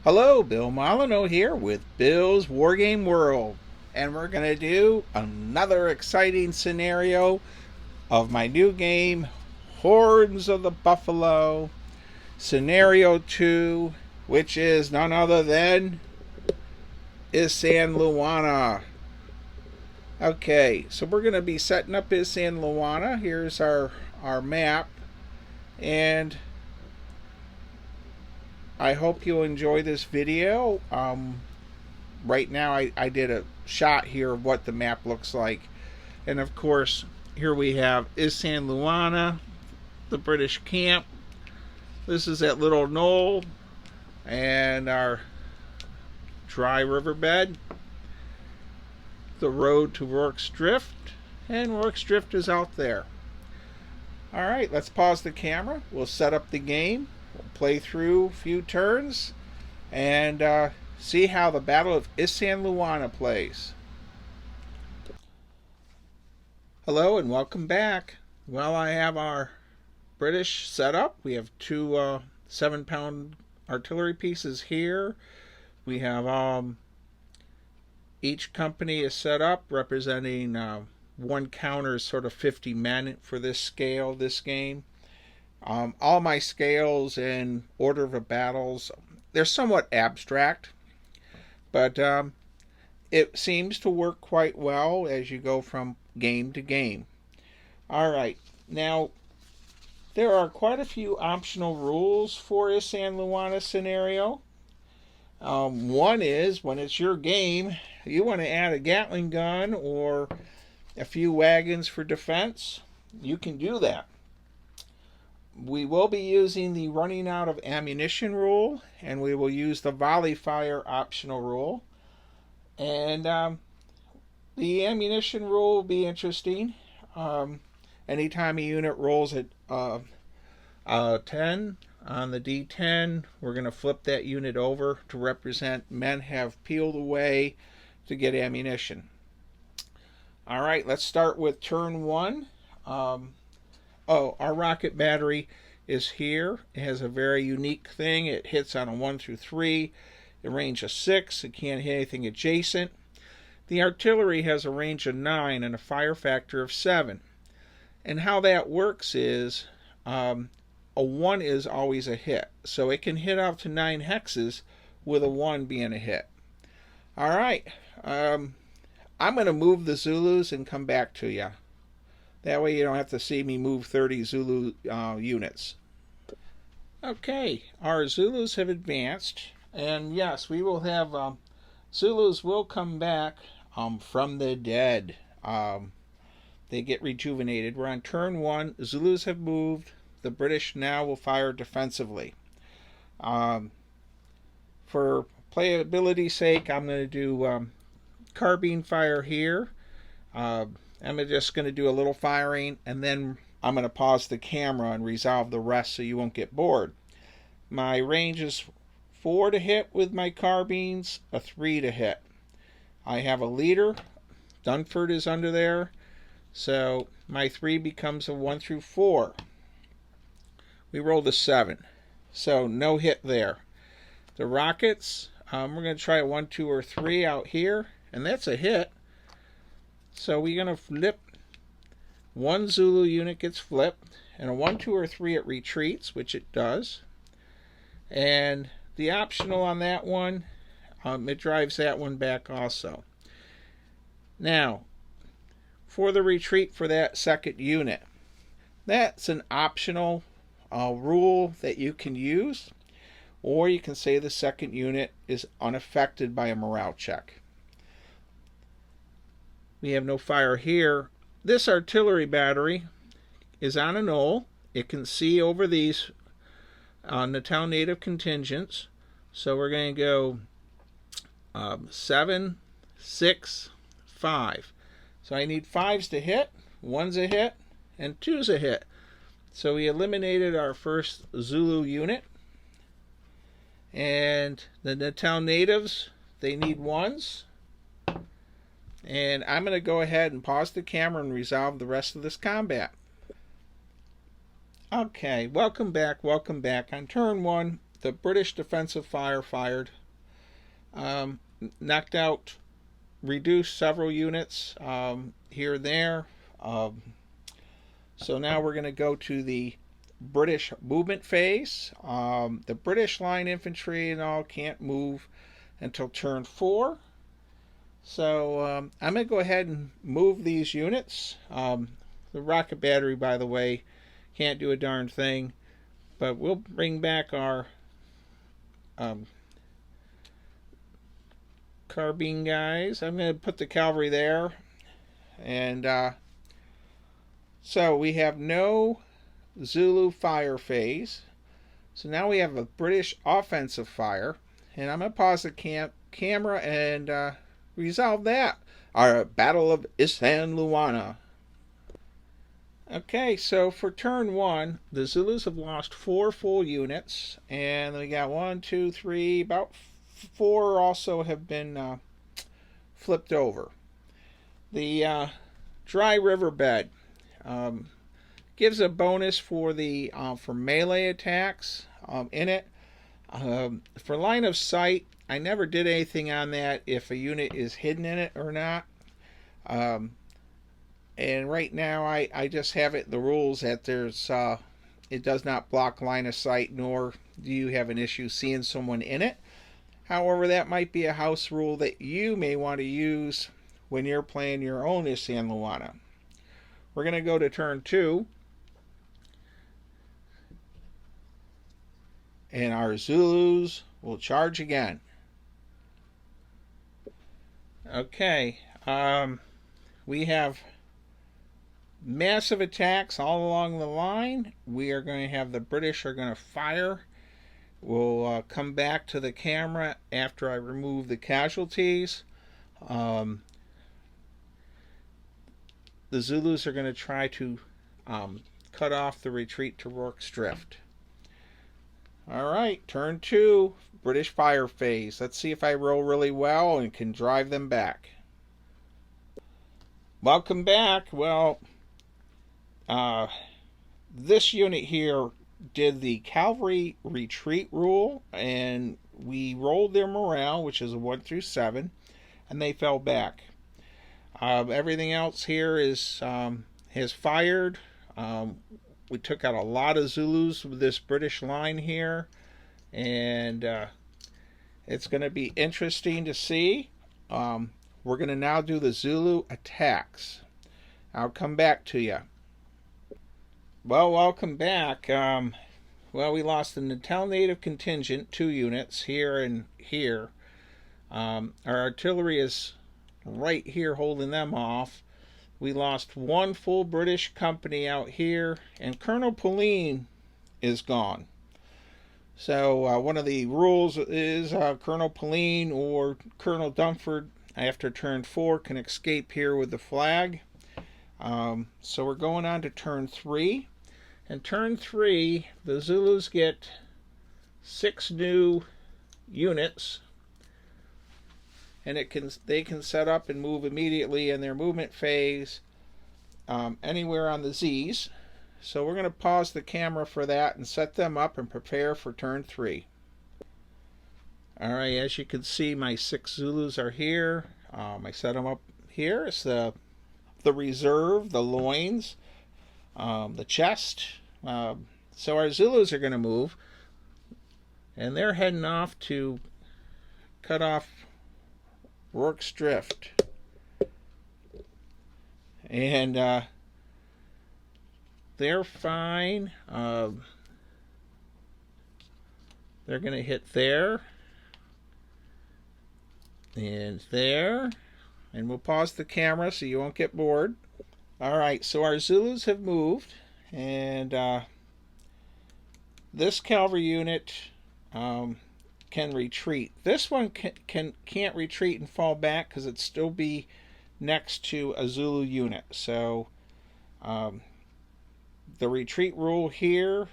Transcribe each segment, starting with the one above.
Hello, Bill Molyneux here with Bill's Wargame World, and we're going to do another exciting scenario of my new game, Horns of the Buffalo, Scenario 2, which is none other than Isandhlwana. Okay, so we're going to be setting up Isandhlwana. Here's our map, and I hope you'll enjoy this video. Right now I did a shot here of what the map looks like. And of course, here we have Isandhlwana, the British camp. This is that little knoll and our dry riverbed. The road to Rorke's Drift, and Rorke's Drift is out there. Alright, let's pause the camera. We'll set up the game. We'll play through a few turns and see how the Battle of Isandhlwana plays. Hello and welcome back. Well, I have our British set up. We have two 7-pound artillery pieces here. We have each company is set up representing one counter is sort of 50 men for this scale, this game. All my scales and order of battles, they're somewhat abstract, but it seems to work quite well as you go from game to game. Alright, now there are quite a few optional rules for Isandhlwana scenario. One is, when it's your game, you want to add a Gatling gun or a few wagons for defense, you can do that. We will be using the running out of ammunition rule, and we will use the volley fire optional rule. And the ammunition rule will be interesting. Anytime a unit rolls at 10 on the D10, we're going to flip that unit over to represent men have peeled away to get ammunition. Alright, let's start with turn 1. Our rocket battery is here. It has a very unique thing. It hits on a 1 through 3, a range of 6. It can't hit anything adjacent. The artillery has a range of 9 and a fire factor of 7. And how that works is a 1 is always a hit. So it can hit out to 9 hexes with a 1 being a hit. Alright, I'm going to move the Zulus and come back to you. That way you don't have to see me move 30 Zulu units. Okay, our Zulus have advanced. And yes, we will have Zulus will come back from the dead. They get rejuvenated. We're on turn 1. Zulus have moved. The British now will fire defensively. For playability's sake, I'm going to do carbine fire here. I'm just going to do a little firing, and then I'm going to pause the camera and resolve the rest so you won't get bored. My range is 4 to hit with my carbines, a 3 to hit. I have a leader. Dunford is under there, so my 3 becomes a 1 through 4. We rolled a 7, so no hit there. The rockets, we're going to try a 1, 2, or 3 out here, and that's a hit. So we're going to flip. One Zulu unit gets flipped, and a 1, 2, or 3 it retreats, which it does. And the optional on that one, it drives that one back also. Now, for the retreat for that second unit, that's an optional rule that you can use, or you can say the second unit is unaffected by a morale check. We have no fire here. This artillery battery is on a knoll. It can see over these Natal native contingents. So we're going to go 7, 6, 5. So I need 5s to hit, 1's a hit, and 2's a hit. So we eliminated our first Zulu unit. And the Natal natives, they need 1s. And I'm going to go ahead and pause the camera and resolve the rest of this combat. Okay, welcome back, welcome back. On turn 1, the British defensive fire fired. Knocked out, reduced several units here and there. So now we're going to go to the British movement phase. The British line infantry and all can't move until turn 4. So I'm going to go ahead and move these units. The rocket battery, by the way, can't do a darn thing. But we'll bring back our carbine guys. I'm going to put the cavalry there. And so we have no Zulu fire phase. So now we have a British offensive fire. And I'm going to pause the camera and resolve that. Our Battle of Isandlwana. Okay, so for turn 1, the Zulus have lost 4 full units. And we got 1, 2, 3, about 4 also have been flipped over. The dry riverbed gives a bonus for the for melee attacks in it. For line of sight, I never did anything on that if a unit is hidden in it or not. And right now I just have it in the rules that there's it does not block line of sight, nor do you have an issue seeing someone in it. However, that might be a house rule that you may want to use when you're playing your own Isandhlwana. We're going to go to turn 2. And our Zulus will charge again. Okay, we have massive attacks all along the line. We are going to have the British are going to fire. We'll come back to the camera after I remove the casualties. The Zulus are going to try to cut off the retreat to Rorke's Drift. Alright, turn 2, British fire phase. Let's see if I roll really well and can drive them back. Welcome back. Well, this unit here did the cavalry retreat rule, and we rolled their morale, which is a 1 through 7, and they fell back. Everything else here is has fired. We took out a lot of Zulus with this British line here, and it's going to be interesting to see. We're going to now do the Zulu attacks. I'll come back to you. Well, welcome back. Well, we lost the Natal native contingent, 2 units, here and here. Our artillery is right here holding them off. We lost 1 full British company out here, and Colonel Pauline is gone. So one of the rules is Colonel Pauline or Colonel Dumford after turn 4 can escape here with the flag. So we're going on to turn 3. And turn 3, the Zulus get 6 new units, and they can set up and move immediately in their movement phase anywhere on the Z's. So we're going to pause the camera for that and set them up and prepare for turn 3. Alright, as you can see, my 6 Zulus are here. I set them up here. It's the reserve, the loins, the chest. So our Zulus are going to move, and they're heading off to cut off Rorke's Drift. And they're fine. They're going to hit there and there, and we'll pause the camera so you won't get bored. Alright, so our Zulus have moved, and this cavalry unit can retreat. This one can't retreat and fall back because it'd still be next to a Zulu unit. So the retreat rule here,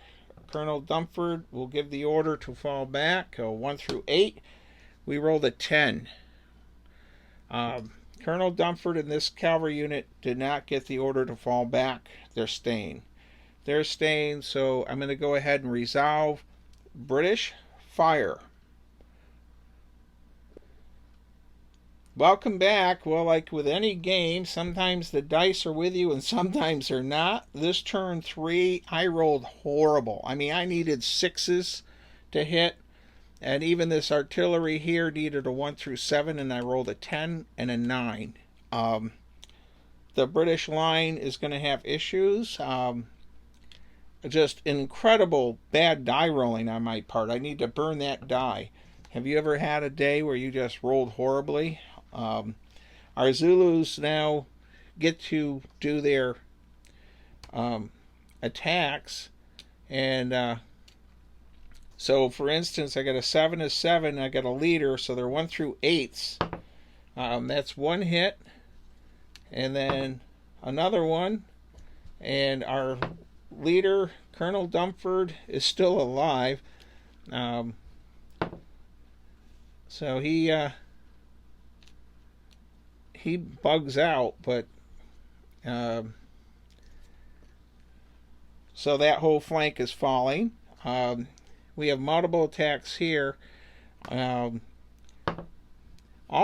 Colonel Dumford will give the order to fall back, 1 through 8. We rolled a 10. Colonel Dumford and this cavalry unit did not get the order to fall back. They're staying. So I'm going to go ahead and resolve British fire. Welcome back. Well, like with any game, sometimes the dice are with you and sometimes they're not. This turn 3, I rolled horrible. I mean, I needed 6s to hit, and even this artillery here needed a 1 through 7, and I rolled a 10 and a 9. The British line is going to have issues. Just incredible bad die rolling on my part. I need to burn that die. Have you ever had a day where you just rolled horribly? Our Zulus now get to do their attacks, and so for instance, I got a 7 of 7, I got a leader, so they're 1 through 8s. That's 1 hit, and then another one, and our leader, Colonel Dumford, is still alive. So he bugs out, but so that whole flank is falling. We have multiple attacks here. All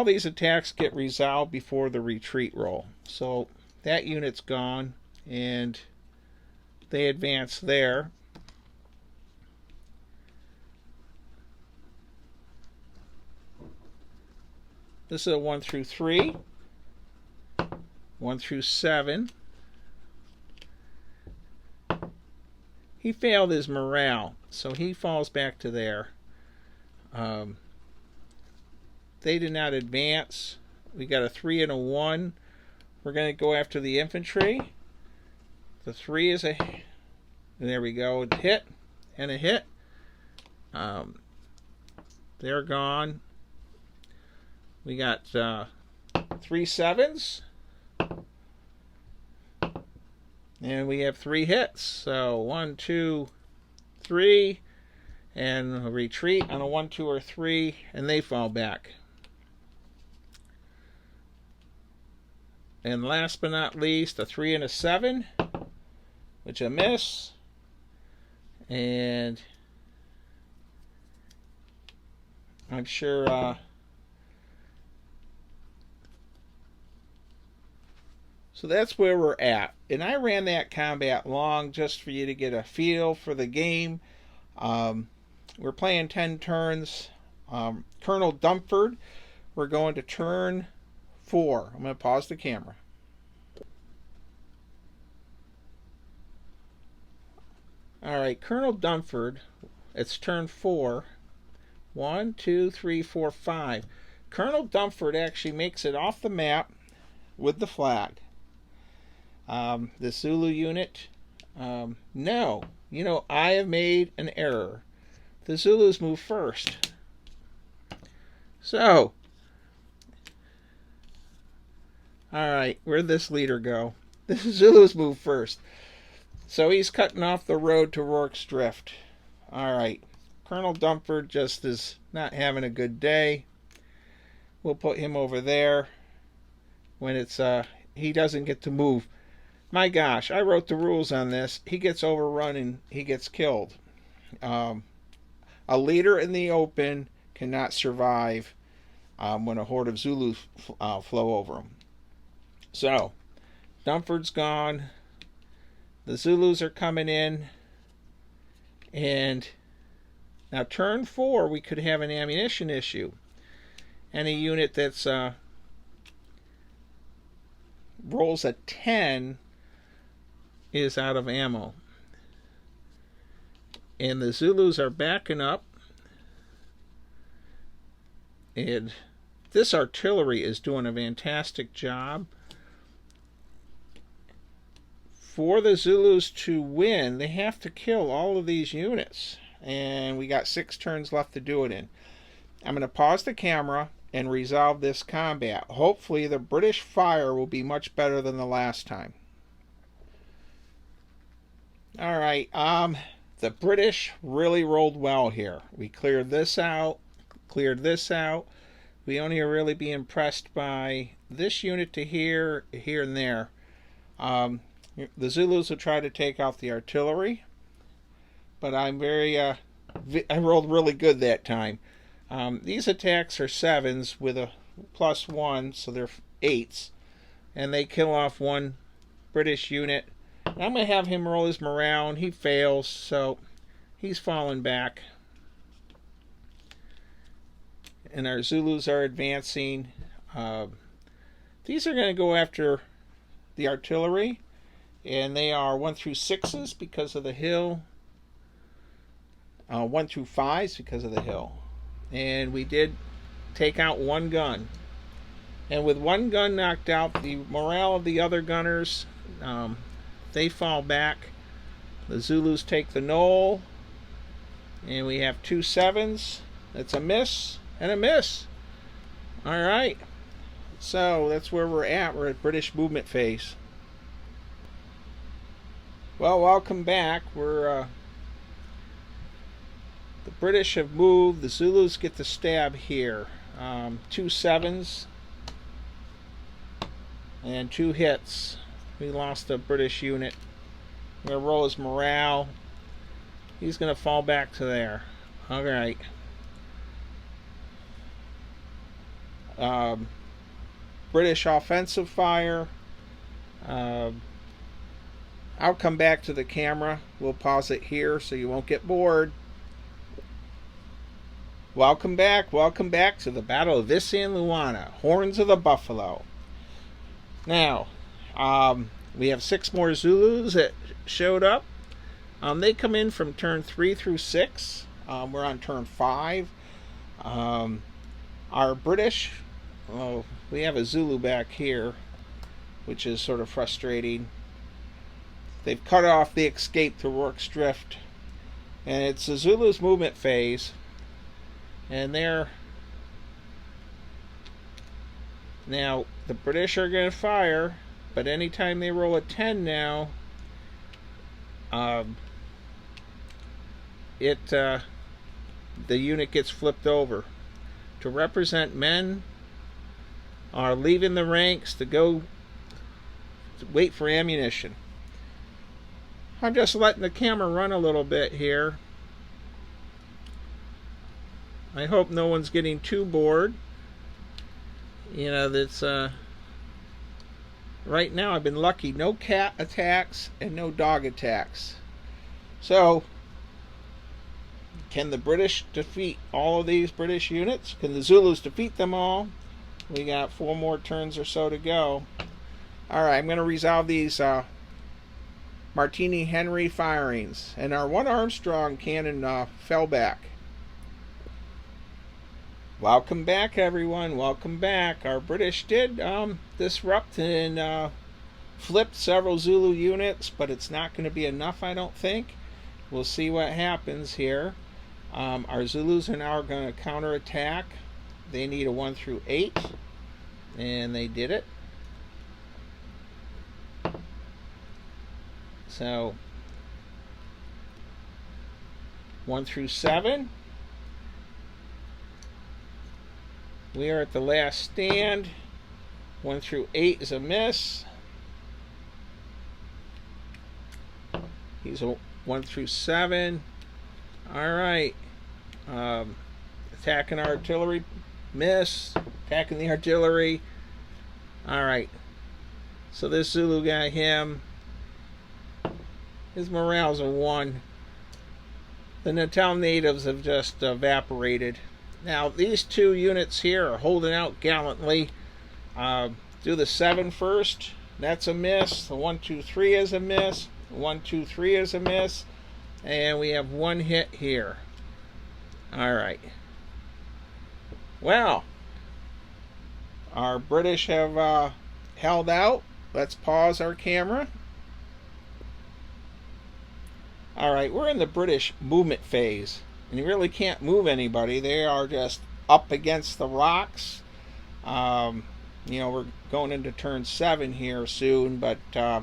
these attacks get resolved before the retreat roll. So that unit's gone, and they advance there. This is a 1 through 3. 1 through 7. He failed his morale, so he falls back to there. They did not advance. We got a 3 and a 1. We're going to go after the infantry. The 3 is a... There we go. A hit and a hit. They're gone. We got 3 7s. And we have 3 hits. So 1, 2, 3. And a retreat on a 1, 2, or 3. And they fall back. And last but not least, a 3 and a 7. Which a miss. And I'm sure... So that's where we're at. And I ran that combat long just for you to get a feel for the game. We're playing 10 turns. Colonel Dumford, we're going to turn 4. I'm going to pause the camera. Alright, Colonel Dumford, it's turn 4. 1, 2, 3, 4, 5. Colonel Dumford actually makes it off the map with the flag. The Zulu unit, no. You know, I have made an error. The Zulus move first. So, alright, where'd this leader go? The Zulus move first. So he's cutting off the road to Rorke's Drift. Alright, Colonel Dumford just is not having a good day. We'll put him over there when it's, he doesn't get to move. My gosh, I wrote the rules on this. He gets overrun and he gets killed. A leader in the open cannot survive when a horde of Zulus flow over him. So, Dumford's gone. The Zulus are coming in. And now turn 4, we could have an ammunition issue. Any unit that's rolls a 10 is out of ammo. And the Zulus are backing up. And this artillery is doing a fantastic job. For the Zulus to win, they have to kill all of these units. And we got 6 turns left to do it in. I'm going to pause the camera and resolve this combat. Hopefully the British fire will be much better than the last time. Alright, the British really rolled well here. We cleared this out, cleared this out. We only really be impressed by this unit to here, here and there. The Zulus will try to take out the artillery, but I'm very I rolled really good that time. These attacks are 7s with a +1, so they're 8s. And they kill off one British unit. And I'm going to have him roll his morale, and he fails, so he's fallen back. And our Zulus are advancing. These are going to go after the artillery, and they are 1 through 6s because of the hill, 1 through 5s because of the hill. And we did take out one gun. And with one gun knocked out, the morale of the other gunners, they fall back. The Zulus take the knoll, and we have 2 7s. That's a miss and a miss. All right, so that's where we're at. We're at British movement phase. Well, welcome back. The British have moved. The Zulus get the stab here. 2 7s and 2 hits. We lost a British unit. I'm going to roll his morale. He's going to fall back to there. All right. British offensive fire. I'll come back to the camera. We'll pause it here so you won't get bored. Welcome back to the Battle of Isandlwana, Horns of the Buffalo. Now, we have 6 more Zulus that showed up. They come in from turn 3 through 6. We're on turn 5. Our British, we have a Zulu back here, which is sort of frustrating. They've cut off the escape to Rourke's Drift, and it's the Zulus' movement phase, and they're now the British are going to fire, but anytime they roll a 10 now, the unit gets flipped over. To represent men are leaving the ranks to go wait for ammunition. I'm just letting the camera run a little bit here. I hope no one's getting too bored. You know, that's right now I've been lucky. No cat attacks and no dog attacks. So, can the British defeat all of these British units? Can the Zulus defeat them all? We got 4 more turns or so to go. Alright, I'm going to resolve these Martini Henry firings. And our 1 Armstrong cannon fell back. Welcome back, everyone. Welcome back. Our British did disrupt and flipped several Zulu units, but it's not going to be enough, I don't think. We'll see what happens here. Our Zulus are now going to counterattack. They need a 1 through 8, and they did it. So 1 through 7. We are at the last stand. 1 through 8 is a miss. He's a 1 through 7. Alright. Attacking artillery. Miss. Attacking the artillery. Alright. So this Zulu got him. His morale's a 1. The Natal natives have just evaporated. Now these 2 units here are holding out gallantly. Do the 7 first. That's a miss. The 1 2 3 is a miss. 1 2 3 is a miss. And we have 1 hit here. Alright. Well, our British have held out. Let's pause our camera. Alright, we're in the British movement phase. And you really can't move anybody. They are just up against the rocks. You know, we're going into turn 7 here soon, but the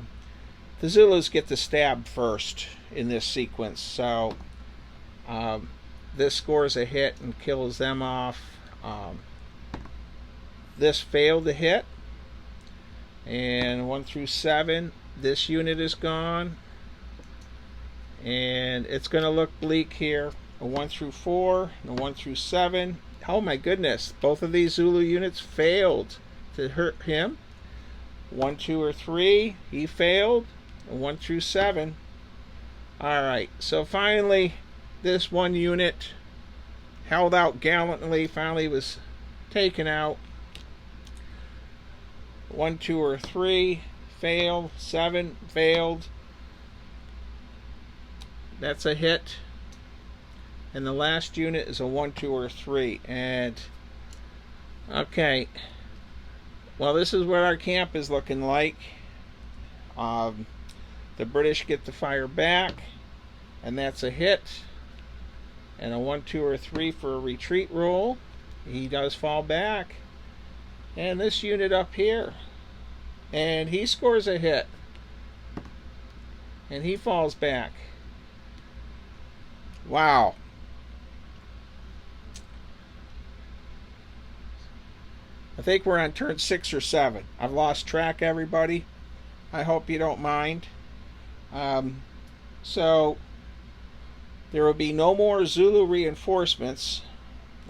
Zulus get the stab first in this sequence. So this scores a hit and kills them off. This failed to hit. And 1 through 7, this unit is gone. And it's going to look bleak here. a 1 through 4, and a 1 through 7. Oh my goodness, both of these Zulu units failed to hurt him. 1, 2, or 3, he failed. A 1 through 7. Alright, so finally this one unit held out gallantly, finally was taken out. 1, 2, or 3 failed. 7 failed. That's a hit. And the last unit is a 1, 2, or 3. And okay, well, this is what our camp is looking like. The British get to fire back, and that's a hit. And a 1, 2, or 3 for a retreat roll. He does fall back. And this unit up here, and he scores a hit. And he falls back. Wow. I think we're on turn 6 or 7. I've lost track, everybody. I hope you don't mind. So there will be no more Zulu reinforcements.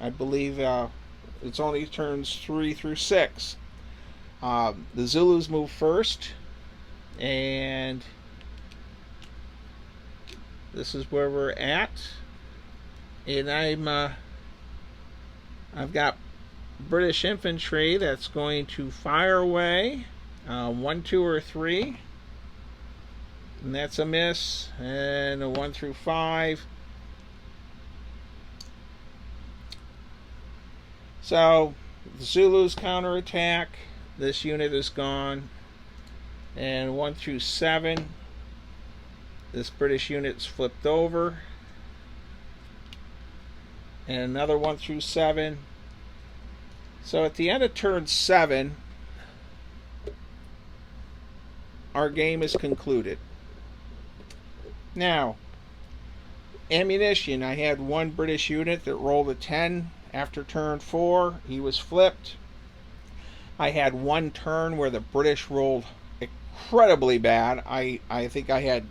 I believe it's only turns 3 through 6. The Zulus move first, and this is where we're at. And I've got British infantry that's going to fire away. 1, 2, or 3. And that's a miss. And a 1 through 5. So the Zulus counterattack. This unit is gone. And 1 through 7. This British unit's flipped over. And another 1 through 7. So at the end of turn 7, our game is concluded. Now, ammunition. I had one British unit that rolled a 10 after turn 4. He was flipped. I had one turn where the British rolled incredibly bad. I think I had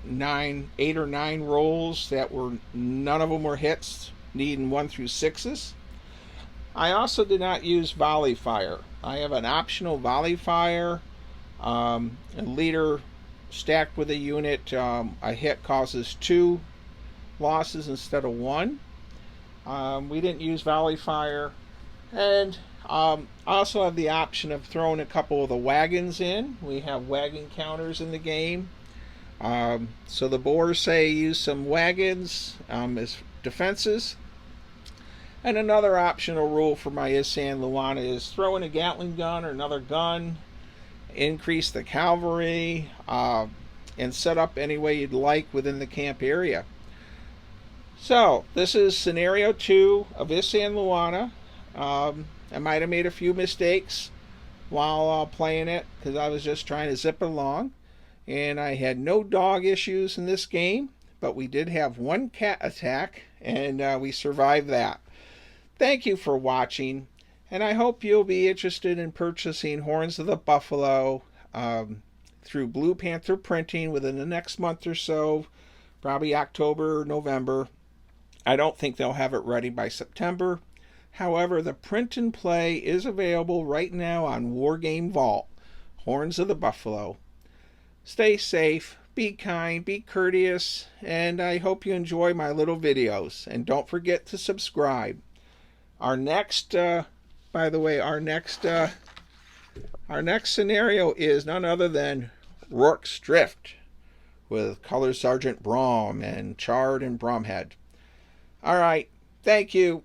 8 or 9 rolls that were, none of them were hits, needing 1 through 6s. I also did not use volley fire. I have an optional volley fire. A leader stacked with a unit, a hit causes 2 losses instead of 1. We didn't use volley fire. And I also have the option of throwing a couple of the wagons in. We have wagon counters in the game. So the Boers say use some wagons as defenses. And another optional rule for my Isandhlwana is throw in a Gatling gun or another gun, increase the cavalry, and set up any way you'd like within the camp area. So this is scenario 2 of Isandhlwana. I might have made a few mistakes while playing it because I was just trying to zip it along. And I had no dog issues in this game, but we did have one cat attack, and we survived that. Thank you for watching, and I hope you'll be interested in purchasing Horns of the Buffalo through Blue Panther Printing within the next month or so, probably October or November. I don't think they'll have it ready by September. However, the print and play is available right now on Wargame Vault, Horns of the Buffalo. Stay safe, be kind, be courteous, and I hope you enjoy my little videos. And don't forget to subscribe. Our next, by the way, our next scenario is none other than Rourke's Drift with Color Sergeant Brom and Chard and Bromhead. All right, thank you.